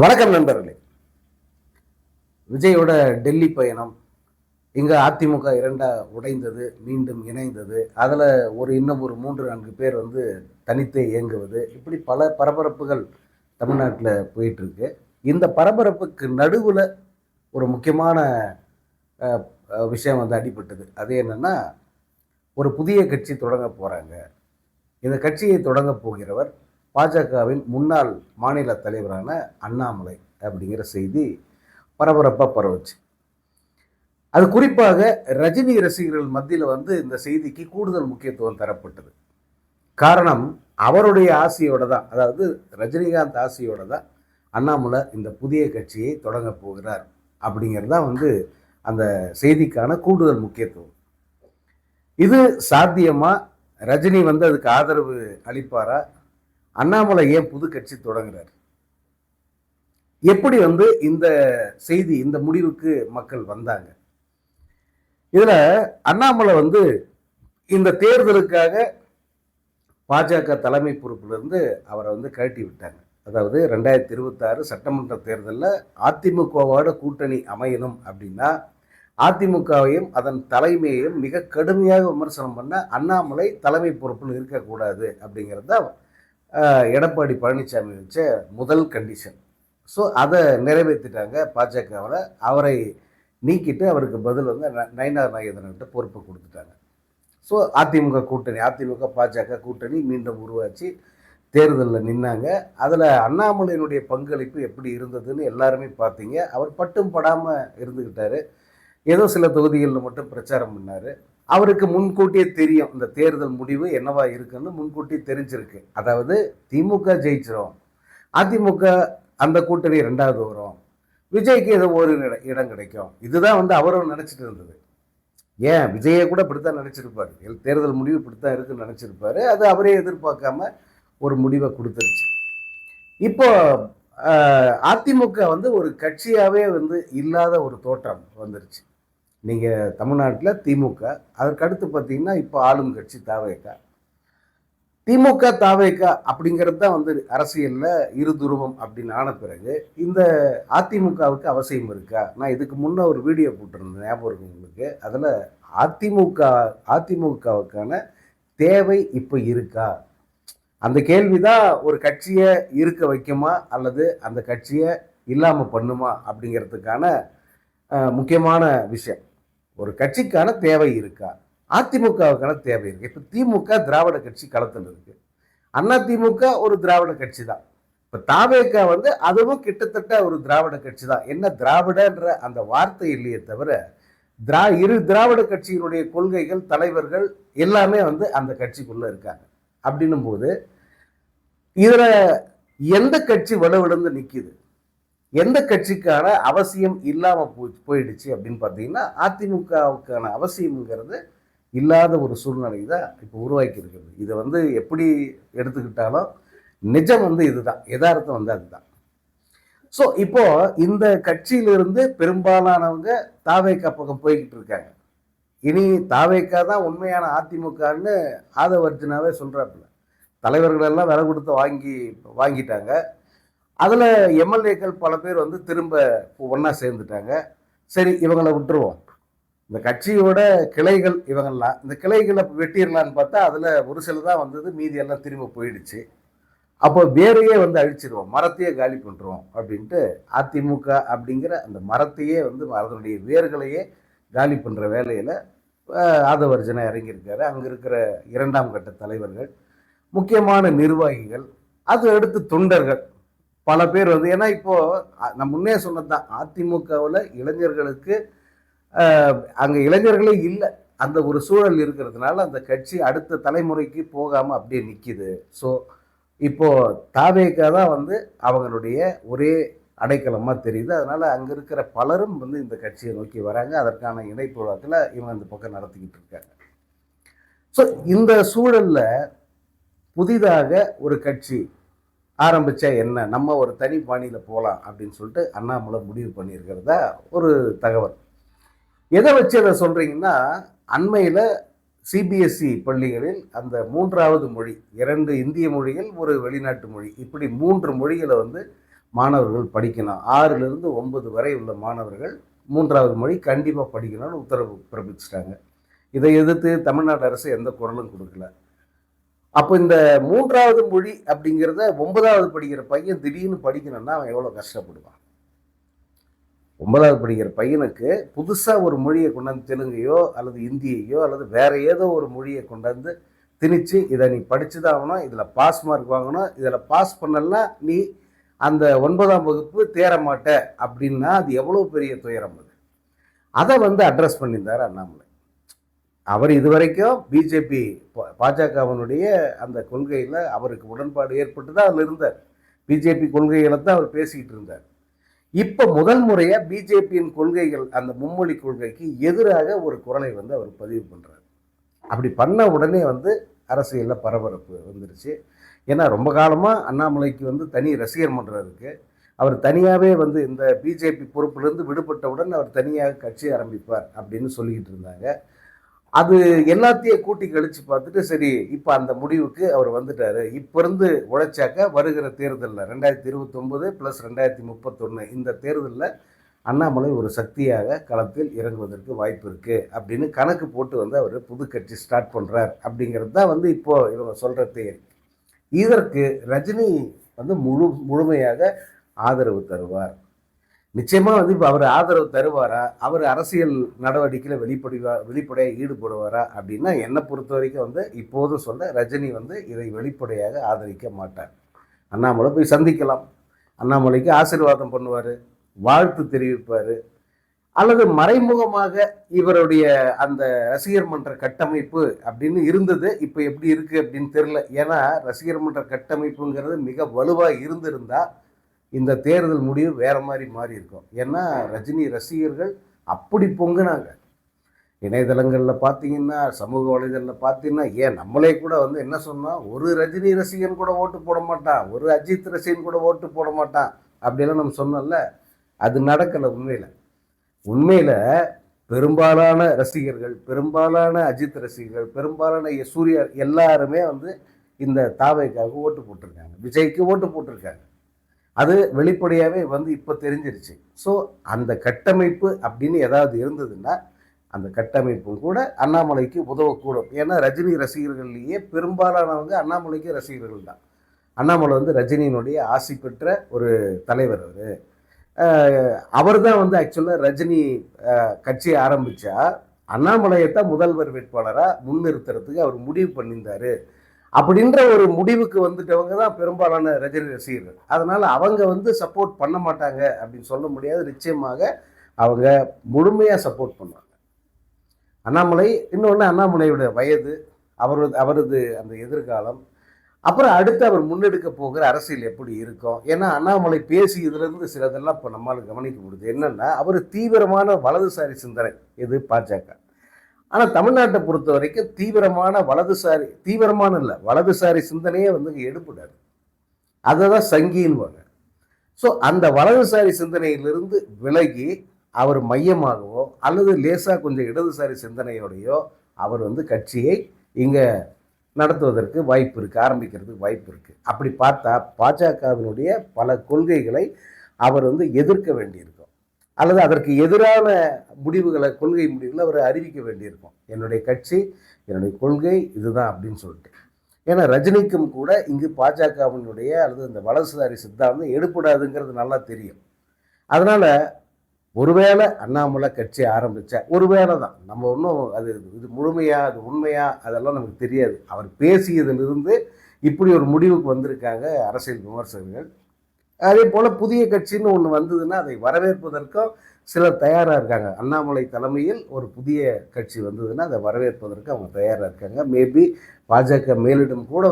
வணக்கம் நண்பர்களே. விஜயோட டெல்லி பயணம், இங்கே அதிமுக இரண்டா உடைந்தது, மீண்டும் இணைந்தது, அதில் இன்னும் ஒரு 3-4 பேர் தனித்தே இயங்குவது, இப்படி பல பரபரப்புகள் தமிழ்நாட்டில் போயிட்டுருக்கு. இந்த பரபரப்புக்கு நடுவில் ஒரு முக்கியமான விஷயம் அடிபட்டது. அது என்னென்னா, ஒரு புதிய கட்சி தொடங்க போகிறாங்க. இந்த கட்சியை தொடங்க போகிறவர் பாஜகவின் முன்னாள் மாநில தலைவரான அண்ணாமலை அப்படிங்கிற செய்தி பரபரப்பாக பரவுச்சு. அது குறிப்பாக ரஜினி ரசிகர்கள் மத்தியில் இந்த செய்திக்கு கூடுதல் முக்கியத்துவம் தரப்பட்டது. காரணம், அவருடைய ஆசையோடு தான், அதாவது ரஜினிகாந்த் ஆசையோடு தான் அண்ணாமலை இந்த புதிய கட்சியை தொடங்க போகிறார் அப்படிங்கிறது தான் அந்த செய்திக்கான கூடுதல் முக்கியத்துவம். இது சாத்தியமா? ரஜினி அதுக்கு ஆதரவு அளிப்பாரா? அண்ணாமலை ஏன் புது கட்சி தொடங்குறார்? எப்படி இந்த செய்தி, இந்த முடிவுக்கு மக்கள் வந்தாங்க? இதுல அண்ணாமலை இந்த தேர்தலுக்காக பாஜக தலைமை பொறுப்பிலிருந்து அவரை கழட்டி விட்டாங்க. அதாவது 2026 சட்டமன்ற தேர்தலில் அதிமுகவோட கூட்டணி அமையணும் அப்படின்னா அதிமுகவையும் அதன் தலைமையையும் மிக கடுமையாக விமர்சனம் பண்ண அண்ணாமலை தலைமை பொறுப்பில் இருக்கக்கூடாது அப்படிங்கிறது தான் எடப்பாடி பழனிசாமி வச்ச முதல் கண்டிஷன். ஸோ அதை நிறைவேற்றிட்டாங்க பாஜகவில். அவரை நீக்கிட்டு அவருக்கு பதில் நயினார் நாகேந்திரன்கிட்ட பொறுப்பை கொடுத்துட்டாங்க. ஸோ அதிமுக கூட்டணி, அதிமுக பாஜக கூட்டணி மீண்டும் உருவாச்சு, தேர்தலில் நின்னாங்க. அதில் அண்ணாமலையினுடைய பங்களிப்பு எப்படி இருந்ததுன்னு எல்லாருமே பார்த்தீங்க. அவர் பட்டும் படாமல் இருந்துக்கிட்டார். ஏதோ சில தொகுதிகளில் மட்டும் பிரச்சாரம் பண்ணார். அவருக்கு முன்கூட்டியே தெரியும் இந்த தேர்தல் முடிவு என்னவா இருக்குன்னு முன்கூட்டியே தெரிஞ்சிருக்கு. அதாவது திமுக ஜெயிச்சிரும், அதிமுக அந்த கூட்டணி 2வது வரும், விஜய்க்கு ஏதோ ஒரு இடம் கிடைக்கும். இதுதான் அவரும் நினச்சிட்டு இருந்தது. ஏன், விஜயை கூட இப்படித்தான் நினச்சிருப்பார். தேர்தல் முடிவு இப்படித்தான் இருக்குன்னு நினச்சிருப்பாரு. அது அவரே எதிர்பார்க்காம ஒரு முடிவை கொடுத்துருச்சு. இப்போ அதிமுக ஒரு கட்சியாகவே இல்லாத ஒரு தோற்றம் வந்துருச்சு. நீங்கள் தமிழ்நாட்டில் திமுக, அதற்கடுத்து பார்த்தீங்கன்னா இப்போ ஆளும் கட்சி தாவேக. திமுக தாவேக அப்படிங்கிறது தான் அரசியலில் இருதுருவம் அப்படின்னு ஆன பிறகு இந்த அதிமுகவுக்கு அவசியம் இருக்கா? நான் இதுக்கு முன்னே ஒரு வீடியோ போட்டிருந்தேன், ஞாபகம் இருக்கு உங்களுக்கு. அதில் அதிமுகவுக்கான தேவை இப்போ இருக்கா? அந்த கேள்வி தான் ஒரு கட்சியை இருக்க வைக்குமா அல்லது அந்த கட்சியை இல்லாமல் பண்ணுமா அப்படிங்கிறதுக்கான முக்கியமான விஷயம். ஒரு கட்சிக்கான தேவை இருக்கா? அதிமுகவுக்கான தேவை இருக்கு. இப்போ திமுக திராவிட கட்சி களத்தில் இருக்கு, அண்ணா திமுக ஒரு திராவிட கட்சி தான். இப்போ தாவேக அதுவும் கிட்டத்தட்ட ஒரு திராவிட கட்சி தான். என்ன திராவிடன்ற அந்த வார்த்தை இல்லையே தவிர இரு திராவிட கட்சியினுடைய கொள்கைகள், தலைவர்கள் எல்லாமே அந்த கட்சிக்குள்ள இருக்காங்க. அப்படின்னும் போது இதுல எந்த கட்சி வலுவிழந்து நிக்குது, எந்த கட்சிக்கான அவசியம் இல்லாம போயிடுச்சு அப்படின்னு பார்த்தீங்கன்னா அதிமுகவுக்கான அவசியம்ங்கிறது இல்லாத ஒரு சூழ்நிலை தான் இப்போ உருவாக்கி இருக்கிறது. இதை எப்படி எடுத்துக்கிட்டாலும் நிஜம் இதுதான், யதார்த்தம் அதுதான். ஸோ இப்போ இந்த கட்சியிலிருந்து பெரும்பாலானவங்க தாவேகா பக்கம் போய்கிட்டு இருக்காங்க. இனி தாவேகா தான் உண்மையான அதிமுகன்னு ஆதவர்ஜுனாவே சொல்றாப்புல. தலைவர்கள் எல்லாம் விலை கொடுத்து வாங்கிட்டாங்க. அதில் எம்எல்ஏக்கள் பல பேர் திரும்ப ஒன்றா சேர்ந்துட்டாங்க. சரி, இவங்களை விட்டுருவோம், இந்த கட்சியோட கிளைகள் இவங்கெல்லாம், இந்த கிளைகளை வெட்டிடலான்னு பார்த்தா அதில் ஒரு சில தான் மீதி எல்லாம் திரும்ப போயிடுச்சு. அப்போ வேறையே அழிச்சிடுவோம், மரத்தையே காலி பண்ணுறோம் அப்படின்ட்டு அதிமுக அப்படிங்கிற அந்த மரத்தையே அதனுடைய வேர்களையே காலி பண்ணுற வேலையில் ஆதவர்ஜனை இறங்கியிருக்காரு. அங்கே இருக்கிற 2ஆம் கட்ட தலைவர்கள், முக்கியமான நிர்வாகிகள், அது அடுத்து தொண்டர்கள் பல பேர் ஏன்னா இப்போ நான் முன்னே சொன்னதுதான், அதிமுகவில் இளைஞர்களுக்கு அங்கே இளைஞர்களே இல்லை, அந்த ஒரு சூழல் இருக்கிறதுனால அந்த கட்சி அடுத்த தலைமுறைக்கு போகாமல் அப்படியே நிற்கிது. ஸோ இப்போ தாவேகா தான் அவங்களுடைய ஒரே அடைக்கலமாக தெரியுது. அதனால் அங்கே இருக்கிற பலரும் இந்த கட்சியை நோக்கி வராங்க. அதற்கான இணைப்பு விழாக்களை இவங்க இந்த பக்கம் நடத்திக்கிட்டு இருக்காங்க. ஸோ இந்த சூழலில் புதிதாக ஒரு கட்சி ஆரம்பித்தா என்ன, நம்ம ஒரு தனி பாணியில் போகலாம் அப்படின்னு சொல்லிட்டு அண்ணாமலை முடிவு பண்ணியிருக்கிறதா ஒரு தகவல். எதை வச்சு அதை சொல்கிறீங்கன்னா, அண்மையில் சிபிஎஸ்இ பள்ளிகளில் அந்த 3வது மொழி, 2 இந்திய மொழிகள், ஒரு வெளிநாட்டு மொழி, இப்படி 3 மொழிகளை மாணவர்கள் படிக்கணும், 6லிருந்து 9 வரை உள்ள மாணவர்கள் 3வது மொழி கண்டிப்பாக படிக்கணும்னு உத்தரவு பிறப்பிச்சிட்டாங்க. இதை எதிர்த்து தமிழ்நாடு அரசு எந்த குரலும் கொடுக்கல. அப்போ இந்த 3வது மொழி அப்படிங்கிறத 9வது படிக்கிற பையன் திடீர்னு படிக்கணும்னா அவன் எவ்வளோ கஷ்டப்படுவான். 9வது படிக்கிற பையனுக்கு புதுசாக ஒரு மொழியை கொண்டாந்து தெலுங்கையோ அல்லது இந்தியையோ அல்லது வேற ஏதோ ஒரு மொழியை கொண்டாந்து திணிச்சு இதை நீ படிச்சு தான் ஆகணும், இதில் பாஸ் மார்க் வாங்கணும், இதில் பாஸ் பண்ணலாம் நீ அந்த 9ஆம் வகுப்பு தேர மாட்ட அப்படின்னா அது எவ்வளோ பெரிய துயரம் அது. அதை அட்ரஸ் பண்ணியிருந்தார் அண்ணாமலை. அவர் இதுவரைக்கும் பிஜேபி பாஜகவினுடைய அந்த கொள்கையில் அவருக்கு உடன்பாடு ஏற்பட்டு தான் அதில் இருந்தார். பிஜேபி கொள்கைகளை தான் அவர் பேசிக்கிட்டு இருந்தார். இப்போ முதல் முறையாக பிஜேபியின் கொள்கைகள் அந்த மும்மொழி கொள்கைக்கு எதிராக ஒரு குரலை அவர் பதிவு பண்ணுறார். அப்படி பண்ண உடனே அரசியலில் பரபரப்பு வந்துருச்சு. ஏன்னா ரொம்ப காலமாக அண்ணாமலைக்கு தனி ரசிகர் மன்றம் இருக்குது. அவர் தனியாகவே இந்த பிஜேபி பொறுப்பிலிருந்து விடுபட்டவுடன் அவர் தனியாக கட்சி ஆரம்பிப்பார் அப்படின்னு சொல்லிக்கிட்டு இருந்தாங்க. அது எல்லாத்தையும் கூட்டி கழித்து பார்த்துட்டு சரி இப்போ அந்த முடிவுக்கு அவர் வந்துட்டார். இப்போ இருந்து உழைச்சாக்க வருகிற தேர்தலில் 2029 + 2031 இந்த தேர்தலில் அண்ணாமலை ஒரு சக்தியாக களத்தில் இறங்குவதற்கு வாய்ப்பு இருக்குது அப்படின்னு கணக்கு போட்டு அவர் புது கட்சி ஸ்டார்ட் பண்ணுறார் அப்படிங்கிறது தான் இப்போது இவங்க சொல்கிற தேர். இதற்கு ரஜினி முழுமையாக ஆதரவு தருவார். நிச்சயமாக இப்போ அவர் ஆதரவு தருவாரா, அவர் அரசியல் நடவடிக்கையில் வெளிப்படையாக ஈடுபடுவாரா அப்படின்னா என்னை பொறுத்த வரைக்கும் இப்போதும் சொல்ல ரஜினி இதை வெளிப்படையாக ஆதரிக்க மாட்டார். அண்ணாமலை போய் சந்திக்கலாம், அண்ணாமலைக்கு ஆசீர்வாதம் பண்ணுவார், வாழ்த்து தெரிவிப்பார், அல்லது மறைமுகமாக இவருடைய அந்த ரசிகர் மன்ற கட்டமைப்பு அப்படின்னு இருந்தது. இப்போ எப்படி இருக்குது அப்படின்னு தெரில. ஏன்னா ரசிகர் மன்ற கட்டமைப்புங்கிறது மிக வலுவாக இருந்திருந்தால் இந்த தேர்தல் முடிவு வேற மாதிரி மாறி இருக்கும். ஏன்னா ரஜினி ரசிகர்கள் அப்படி பொங்குனாங்க. இணையதளங்களில் பார்த்தீங்கன்னா, சமூக வலைதளத்தில் பார்த்தீங்கன்னா, ஏன் நம்மளே கூட என்ன சொன்னால், ஒரு ரஜினி ரசிகன் கூட ஓட்டு போட மாட்டான், ஒரு அஜித் ரசிகன் கூட ஓட்டு போட மாட்டான் அப்படிலாம் நம்ம சொன்னோம்ல. அது நடக்கலை. உண்மையில் பெரும்பாலான ரசிகர்கள், பெரும்பாலான அஜித் ரசிகர்கள், பெரும்பாலான சூர்யா எல்லாருமே இந்த தாவைக்காக ஓட்டு போட்டிருக்காங்க, விஜய்க்கு ஓட்டு போட்டிருக்காங்க. அது வெளிப்படையாகவே இப்போ தெரிஞ்சிருச்சு. ஸோ அந்த கட்டமைப்பு அப்படின்னு ஏதாவது இருந்ததுன்னா அந்த கட்டமைப்பும் கூட அண்ணாமலைக்கு உதவக்கூடும். ஏன்னா ரஜினி ரசிகர்கள்லேயே பெரும்பாலானவங்க அண்ணாமலைக்கு ரசிகர்கள் தான். அண்ணாமலை ரஜினியினுடைய ஆசி பெற்ற ஒரு தலைவர். அவர் தான் ஆக்சுவலாக ரஜினி கட்சியை ஆரம்பித்தா அண்ணாமலையைத்தான் முதல்வர் வேட்பாளராக முன்னிறுத்துறதுக்கு அவர் முடிவு பண்ணியிருந்தார். அப்படின்ற ஒரு முடிவுக்கு வந்துட்டவங்க தான் பெரும்பாலான ரஜினி ரசிகர்கள். அதனால் அவங்க சப்போர்ட் பண்ண மாட்டாங்க அப்படின்னு சொல்ல முடியாது. நிச்சயமாக அவங்க முழுமையாக சப்போர்ட் பண்ணுவாங்க. அண்ணாமலை இன்னொன்று, அண்ணாமலையோட வயது, அவரது அந்த எதிர்காலம், அப்புறம் அடுத்து அவர் முன்னெடுக்க போகிற அரசியல் எப்படி இருக்கும். ஏன்னா அண்ணாமலை பேசியதுலேருந்து சிலதெல்லாம் இப்போ நம்மளால் கவனிக்க முடியுது. என்னென்னா அவர் தீவிரமான வலதுசாரி சிந்தனை இது பாஜக. ஆனால் தமிழ்நாட்டை பொறுத்த வரைக்கும் தீவிரமான வலதுசாரி சிந்தனையே எடுப்படாது. அதை தான் சங்கின்வாங்க. ஸோ அந்த வலதுசாரி சிந்தனையிலிருந்து விலகி அவர் மையமாகவோ அல்லது லேசாக கொஞ்சம் இடதுசாரி சிந்தனையோடையோ அவர் கட்சியை இங்கே நடத்துவதற்கு வாய்ப்பு இருக்குது, ஆரம்பிக்கிறதுக்கு வாய்ப்பு இருக்குது. அப்படி பார்த்தா பாஜகவினுடைய பல கொள்கைகளை அவர் எதிர்க்க வேண்டியிருக்கும், அல்லது அதற்கு எதிரான கொள்கை முடிவுகளை அவர் அறிவிக்க வேண்டியிருக்கும். என்னுடைய கட்சி, என்னுடைய கொள்கை இதுதான் அப்படின்னு சொல்லிட்டு. ஏன்னா ரஜினிக்கும் கூட இங்கு பாஜகவினுடைய அல்லது இந்த வலதுசாரி சித்தாந்தம் எடுப்படாதுங்கிறது நல்லா தெரியும். அதனால் ஒருவேளை அண்ணாமலை கட்சி ஆரம்பித்தா, ஒருவேளை தான், நம்ம ஒன்றும் இது முழுமையாக அது உண்மையாக அதெல்லாம் நமக்கு தெரியாது. அவர் பேசியதிலிருந்து இப்படி ஒரு முடிவுக்கு வந்திருக்காங்க அரசியல் விமர்சகர்கள். அதே போல் புதிய கட்சின்னு ஒன்று வந்ததுன்னா அதை வரவேற்பதற்கும் சிலர் தயாராக இருக்காங்க. அண்ணாமலை தலைமையில் ஒரு புதிய கட்சி வந்ததுன்னா அதை வரவேற்பதற்கு அவங்க தயாராக இருக்காங்க. மேபி பாஜக மேலிடம் கூட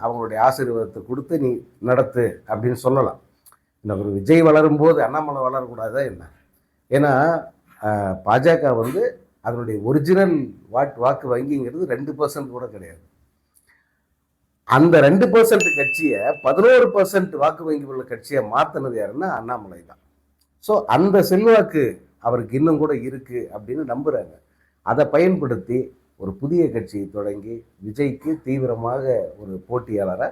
அவங்களுடைய ஆசீர்வாதத்தை கொடுத்து நீ நடத்து அப்படின்னு சொல்லலாம். இந்த ஒரு விஜய் வளரும்போது அண்ணாமலை வளரக்கூடாதா என்ன? ஏன்னா பாஜக அதனுடைய ஒரிஜினல் வாக்கு வங்கிங்கிறது 2% கூட கிடையாது. அந்த 2% கட்சியை 11% வாக்கு வங்கி உள்ள கட்சியை மாற்றினது யாருன்னா அண்ணாமலை தான். ஸோ அந்த செல்வாக்கு அவருக்கு இன்னும் கூட இருக்குது அப்படின்னு நம்புகிறாங்க. அதை பயன்படுத்தி ஒரு புதிய கட்சியை தொடங்கி விஜய்க்கு தீவிரமாக ஒரு போட்டியாளரை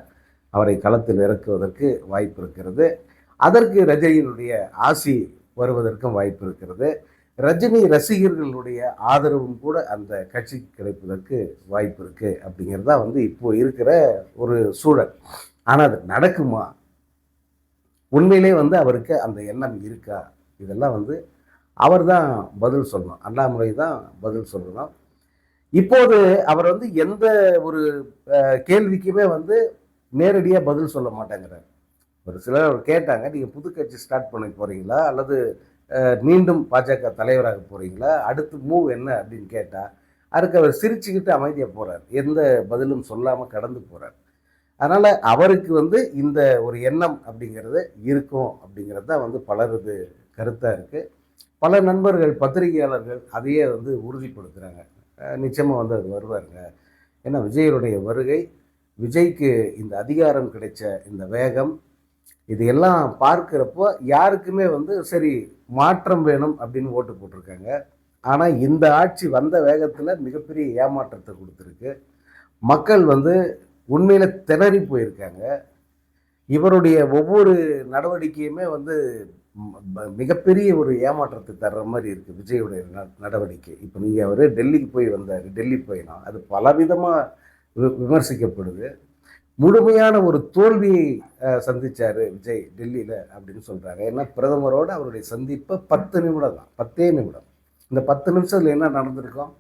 அவரை களத்தில் இறக்குவதற்கு வாய்ப்பு இருக்கிறது. அதற்கு ரஜினியினுடைய ஆசி வருவதற்கும் வாய்ப்பு இருக்கிறது. ரஜினி ரசிகர்களுடைய ஆதரவும் கூட அந்த கட்சிக்கு கிடைப்பதற்கு வாய்ப்பு இருக்கு அப்படிங்கிறது தான் வந்து இப்போ இருக்கிற ஒரு சூழல். ஆனால் அது நடக்குமா? உண்மையிலே வந்து அவருக்கு அந்த எண்ணம் இருக்கா? இதெல்லாம் வந்து அவர் தான் பதில் சொல்லணும். அண்ணாமலை தான் பதில் சொல்லணும். இப்போது அவர் வந்து எந்த ஒரு கேள்விக்குமே வந்து நேரடியாக பதில் சொல்ல மாட்டேங்கிறார். ஒரு சிலர் அவர் கேட்டாங்க, நீங்கள் புது கட்சி ஸ்டார்ட் பண்ண போறீங்களா, அல்லது மீண்டும் பாஜக தலைவராக போறீங்களா, அடுத்து மூவ் என்ன அப்படின்னு கேட்டால் அதுக்கு அவர் சிரிச்சுக்கிட்டு அமைதியாக போறார். எந்த பதிலும் சொல்லாமல் கடந்து போறார். அதனால அவருக்கு வந்து இந்த ஒரு எண்ணம் அப்படிங்கிறது இருக்கும் அப்படிங்கிறது தான் வந்து பலரது கருத்தாக இருக்கு. பல நண்பர்கள் பத்திரிகையாளர்கள் அதையே வந்து உறுதிப்படுத்துகிறாங்க. நிச்சயமாக வந்து அது வருவாருங்க. ஏன்னா விஜயனுடைய வருகை, விஜய்க்கு இந்த அதிகாரம் கிடைச்ச இந்த வேகம், இது எல்லாம் பார்க்கிறப்போ யாருக்குமே வந்து சரி மாற்றம் வேணும் அப்படின்னு ஓட்டு போட்டிருக்காங்க. ஆனால் இந்த ஆட்சி வந்த வேகத்தில் மிகப்பெரிய ஏமாற்றத்தை கொடுத்துருக்கு. மக்கள் வந்து உண்மையில திணறி போயிருக்காங்க. இவருடைய ஒவ்வொரு நடவடிக்கையுமே வந்து மிகப்பெரிய ஒரு ஏமாற்றத்தை தர்ற மாதிரி இருக்கு விஜயுடைய நடவடிக்கை. இப்போ நீங்க அவரு டெல்லிக்கு போய் வந்தாரு, டெல்லி போயினா அது பலவிதமா விமர்சிக்கப்படுது. முழுமையான ஒரு தோல்வியை சந்திச்சாரு விஜய் டெல்லியில அப்படின்னு சொல்றாங்க. ஏன்னா பிரதமரோட அவருடைய சந்திப்பு 10 நிமிடம் தான், 10 நிமிடம். இந்த 10 நிமிஷத்துல என்ன நடந்திருக்கும்?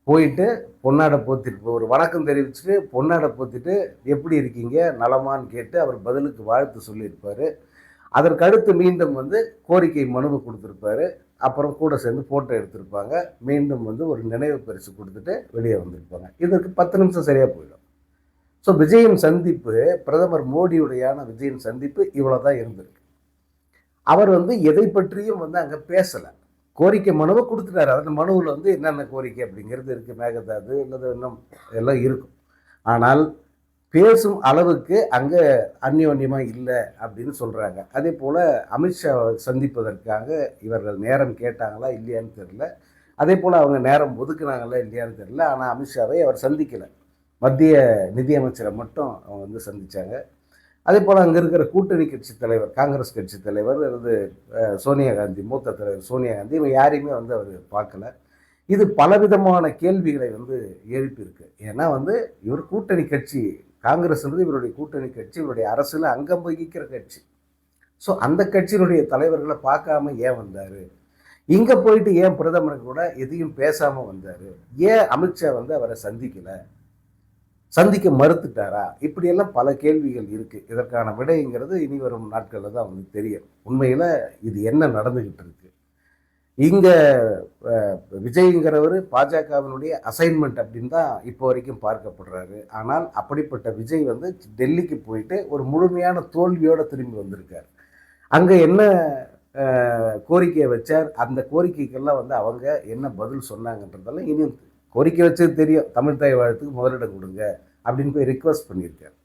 போயிட்டு பொன்னாடை போத்திட்டு ஒரு வணக்கம் தெரிவிச்சுட்டு பொன்னாடை போத்திட்டு எப்படி இருக்கீங்க நலமான்னு கேட்டு அவர் பதிலுக்கு வாழ்த்து சொல்லியிருப்பாரு. அதற்கு அடுத்து மீண்டும் வந்து கோரிக்கை மனுவை கொடுத்துருப்பாரு. அப்புறம் கூட சேர்ந்து ஃபோட்டோ எடுத்திருப்பாங்க. மீண்டும் வந்து ஒரு நினைவு பரிசு கொடுத்துட்டு வெளியே வந்திருப்பாங்க. இதற்கு 10 நிமிஷம் சரியாக போயிடும். ஸோ விஜயின் சந்திப்பு, பிரதமர் மோடியுடையான விஜயின் சந்திப்பு இவ்வளோ தான் இருந்திருக்கு. அவர் வந்து எதை பற்றியும் வந்து அங்கே பேசலை. கோரிக்கை மனுவை கொடுத்துட்டாரு. அந்த மனுவில் வந்து என்னென்ன கோரிக்கை அப்படிங்கிறது இருக்குது. மேகதாது இல்லது இன்னும் எல்லாம் இருக்கும். ஆனால் பேசும் அளவுக்கு அங்கே அந்யோன்யமாக இல்லை அப்படின்னு சொல்கிறாங்க. அதே போல் அமித்ஷா சந்திப்பதற்காக இவர்கள் நேரம் கேட்டாங்களா இல்லையான்னு தெரியல. அதே போல் அவங்க நேரம் ஒதுக்குனாங்களா இல்லையான்னு தெரியல. ஆனால் அமித்ஷாவை அவர் சந்திக்கலை. மத்திய நிதியமைச்சரை மட்டும் அவங்க வந்து சந்தித்தாங்க. அதே போல் அங்கே இருக்கிற கூட்டணி கட்சி தலைவர், காங்கிரஸ் கட்சி தலைவர் அல்லது சோனியா காந்தி, மூத்த தலைவர் சோனியா காந்தி, இவங்க யாரையுமே வந்து அவர் பார்க்கல. இது பலவிதமான கேள்விகளை வந்து எழுப்பியிருக்கு. ஏன்னா வந்து இவர் கூட்டணி கட்சி, காங்கிரஸ்ன்றது இவருடைய கூட்டணி கட்சி, இவருடைய அரசில் அங்கம் வகிக்கிற கட்சி. ஸோ அந்த கட்சியினுடைய தலைவர்களை பார்க்காம ஏன் வந்தார்? இங்கே போயிட்டு ஏன் பிரதமர் கூட எதையும் பேசாமல் வந்தார்? ஏன் அமித்ஷா வந்து அவரை சந்திக்கலை, சந்திக்க மறுத்துட்டாரா? இப்படியெல்லாம் பல கேள்விகள் இருக்கு. இதற்கான விடைங்கிறது இனி வரும் நாட்களில் தான் வந்து தெரியும். உண்மையில இது என்ன நடந்துகிட்டு இருக்கு. இங்க விஜய்ங்கிறவர் பாஜகவினுடைய அசைன்மெண்ட் அப்படின்னு தான் இப்போ வரைக்கும் பார்க்கப்படுறாரு. ஆனால் அப்படிப்பட்ட விஜய் வந்து டெல்லிக்கு போயிட்டு ஒரு முழுமையான தோல்வியோட திரும்பி வந்திருக்காரு. அங்க என்ன கோரிக்கையை வச்சார், அந்த கோரிக்கைக்கெல்லாம் வந்து அவங்க என்ன பதில் சொன்னாங்கன்றதெல்லாம் இனி கோரிக்கை வச்சது தெரியும். தமிழ் தாய் வாழ்த்துக்கு முதலிடம் கொடுங்க அப்படின்னு போய் ரிக்வஸ்ட் பண்ணியிருக்காரு.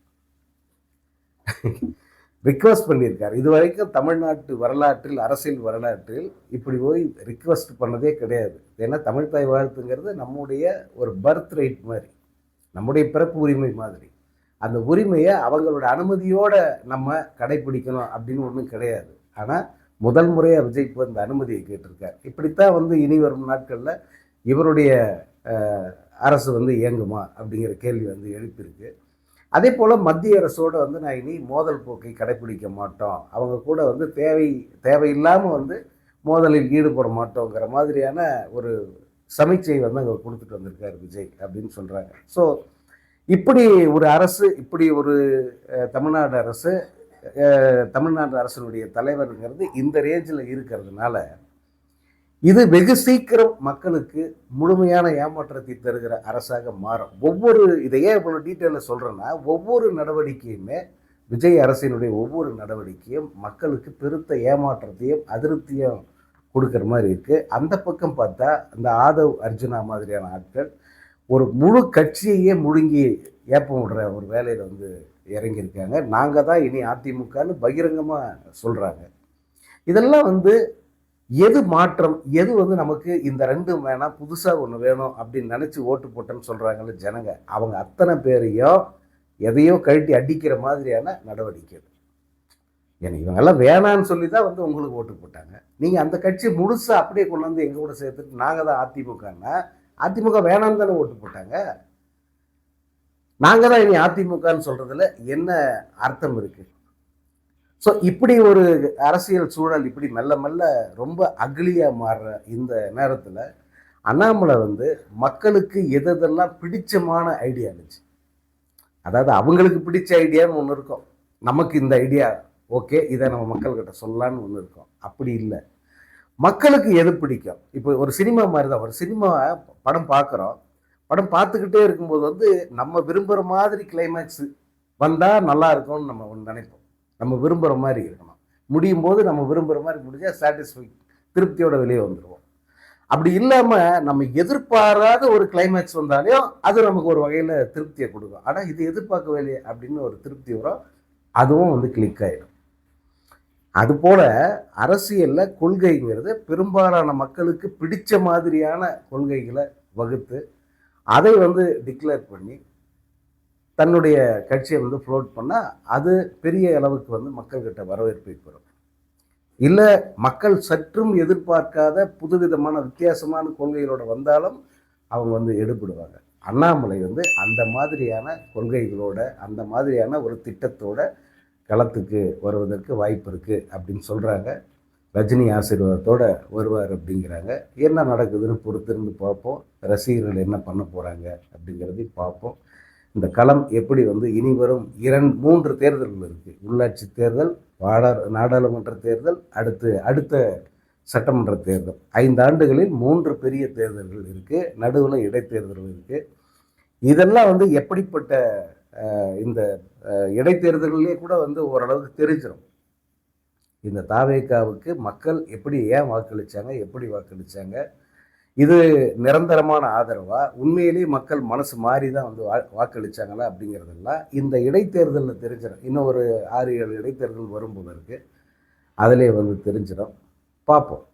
ரிக்வஸ்ட் பண்ணியிருக்காரு. இது வரைக்கும் தமிழ்நாட்டு வரலாற்றில், அரசியல் வரலாற்றில் இப்படி போய் ரிக்வஸ்ட் பண்ணதே கிடையாது. ஏன்னா தமிழ் தாய் வாழ்த்துங்கிறது நம்முடைய ஒரு பர்த் ரைட் மாதிரி, நம்முடைய பிறப்பு உரிமை மாதிரி. அந்த உரிமையை அவங்களோட அனுமதியோட நம்ம கடைபிடிக்கணும் அப்படின்னு ஒன்றும் கிடையாது. ஆனால் முதல் முறையாக விஜய் இப்போ இந்த அனுமதியை கேட்டிருக்கார். இப்படித்தான் வந்து இனி வரும் நாட்களில் இவருடைய அரசு வந்து இயங்குமா அப்படிங்கிற கேள்வி வந்து எழுப்பியிருக்கு. அதே போல் மத்திய அரசோடு வந்து நான் இனி மோதல் போக்கை கடைப்பிடிக்க மாட்டோம், அவங்க கூட வந்து தேவையில்லாமல் வந்து மோதலில் ஈடுபட மாட்டோங்கிற மாதிரியான ஒரு சமீட்சை வந்து அங்கே கொடுத்துட்டு வந்திருக்காரு விஜய் அப்படின்னு சொல்கிறாங்க. ஸோ இப்படி ஒரு அரசு, இப்படி ஒரு தமிழ்நாடு அரசு, தமிழ்நாடு அரசினுடைய தலைவருங்கிறது இந்த ரேஞ்சில் இருக்கிறதுனால இது வெகு சீக்கிரம் மக்களுக்கு முழுமையான ஏமாற்றத்தை தருகிற அரசாக மாறும். இதையே இவ்வளோ டீட்டெயிலில் சொல்கிறேன்னா, ஒவ்வொரு நடவடிக்கையுமே, விஜய் அரசினுடைய ஒவ்வொரு நடவடிக்கையும் மக்களுக்கு பெருத்த ஏமாற்றத்தையும் அதிருப்தியும் கொடுக்குற மாதிரி இருக்குது. அந்த பக்கம் பார்த்தா அந்த ஆதவ் அர்ஜுனா மாதிரியான ஆட்கள் ஒரு முழு கட்சியையே முழுங்கி ஏப்பம் விடுற ஒரு வேலையில் வந்து இறங்கியிருக்காங்க. நாங்கள் தான் இனி அதிமுகன்னு பகிரங்கமாக சொல்கிறாங்க. இதெல்லாம் வந்து எது மாற்றம், எது வந்து நமக்கு இந்த ரெண்டும் வேணாம், புதுசாக ஒன்று வேணும் அப்படின்னு நினச்சி ஓட்டு போட்டேன்னு சொல்கிறாங்கல்ல ஜனங்க, அவங்க அத்தனை பேரையும் எதையோ கழட்டி அடிக்கிற மாதிரியான நடவடிக்கை. ஏன்னா இவங்கெல்லாம் வேணான்னு சொல்லி தான் வந்து உங்களுக்கு ஓட்டு போட்டாங்க. நீங்கள் அந்த கட்சி முழுசாக அப்படியே கொண்டு வந்து எங்கள் கூட சேர்த்துட்டு நாங்கள் தான் அதிமுகன்னா, அதிமுக வேணான்னு தானே ஓட்டு போட்டாங்க. நாங்கள் தான் இனி அதிமுகன்னு சொல்றதுல என்ன அர்த்தம் இருக்கு? ஸோ இப்படி ஒரு அரசியல் சூழல் இப்படி மெல்ல மெல்ல ரொம்ப அக்லியாக மாறுற இந்த நேரத்தில் அண்ணாமலை வந்து மக்களுக்கு எதெல்லாம் பிடிச்சமான ஐடியாலஜி, அதாவது அவங்களுக்கு பிடிச்ச ஐடியான்னு ஒன்று இருக்கும், நமக்கு இந்த ஐடியா ஓகே இதை நம்ம மக்கள்கிட்ட சொல்லலான்னு ஒன்று இருக்கும். அப்படி இல்லை, மக்களுக்கு எது பிடிக்கும். இப்போ ஒரு சினிமா மாதிரி தான், ஒரு சினிமா படம் பார்க்குறோம், படம் பார்த்துக்கிட்டே இருக்கும்போது வந்து நம்ம விரும்புகிற மாதிரி கிளைமேக்ஸ் வந்தால் நல்லா இருக்கும்னு நம்ம ஒன்று நினைப்போம். நம்ம விரும்புகிற மாதிரி இருக்கணும், முடியும் போது நம்ம விரும்புகிற மாதிரி முடிஞ்சால் சாட்டிஸ்ஃபை திருப்தியோட வெளியே வந்துடுவோம். அப்படி இல்லாமல் நம்ம எதிர்பாராத ஒரு கிளைமேக்ஸ் வந்தாலையும் அது நமக்கு ஒரு வகையில் திருப்தியை கொடுக்கும். ஆனால் இது எதிர்பார்க்கவே இல்லையே அப்படின்னு ஒரு திருப்தி வரும், அதுவும் வந்து கிளிக் ஆகிடும். அதுபோல் அரசியலில் கொள்கைங்கிறது பெரும்பாலான மக்களுக்கு பிடிச்ச மாதிரியான கொள்கைகளை வகுத்து அதை வந்து டிக்ளேர் பண்ணி தன்னுடைய கட்சியை வந்து ஃப்ளோட் பண்ணால் அது பெரிய அளவுக்கு வந்து மக்கள்கிட்ட வரவேற்பை பெறும். இல்லை மக்கள் சற்றும் எதிர்பார்க்காத புதுவிதமான வித்தியாசமான கொள்கைகளோடு வந்தாலும் அவங்க வந்து எடுபடுவாங்க. அண்ணாமலை வந்து அந்த மாதிரியான கொள்கைகளோட அந்த மாதிரியான ஒரு திட்டத்தோட களத்துக்கு வருவதற்கு வாய்ப்பு இருக்குது அப்படின்னு சொல்கிறாங்க. ரஜினி ஆசீர்வாதத்தோடு வருவார் அப்படிங்கிறாங்க. என்ன நடக்குதுன்னு பொறுத்திருந்து பார்ப்போம். ரசிகர்கள் என்ன பண்ண போகிறாங்க அப்படிங்கிறதையும் பார்ப்போம். இந்த களம் எப்படி வந்து இனி வரும் 3 தேர்தல்கள் இருக்குது. உள்ளாட்சி தேர்தல், நாடாளுமன்ற தேர்தல், அடுத்த சட்டமன்ற தேர்தல். 5 ஆண்டுகளில் 3 பெரிய தேர்தல்கள் இருக்குது, நடுவில் இடைத்தேர்தல் இருக்குது. இதெல்லாம் வந்து எப்படிப்பட்ட இந்த இடைத்தேர்தல்களே கூட வந்து ஓரளவுக்கு தெரிஞ்சிடும் இந்த தாவேகாவுக்கு மக்கள் எப்படி ஏன் வாக்களித்தாங்க, எப்படி வாக்களித்தாங்க, இது நிரந்தரமான ஆதரவா, உண்மையிலேயே மக்கள் மனசு மாறி தான் வந்து வாக்களித்தாங்களா அப்படிங்கிறதெல்லாம் இந்த இடைத்தேர்தலில் தெரிஞ்சிடும். இன்னும் ஒரு 6-7 இடைத்தேர்தல் வரும்போது இருக்குது, அதிலே வந்து தெரிஞ்சிடும். பார்ப்போம்.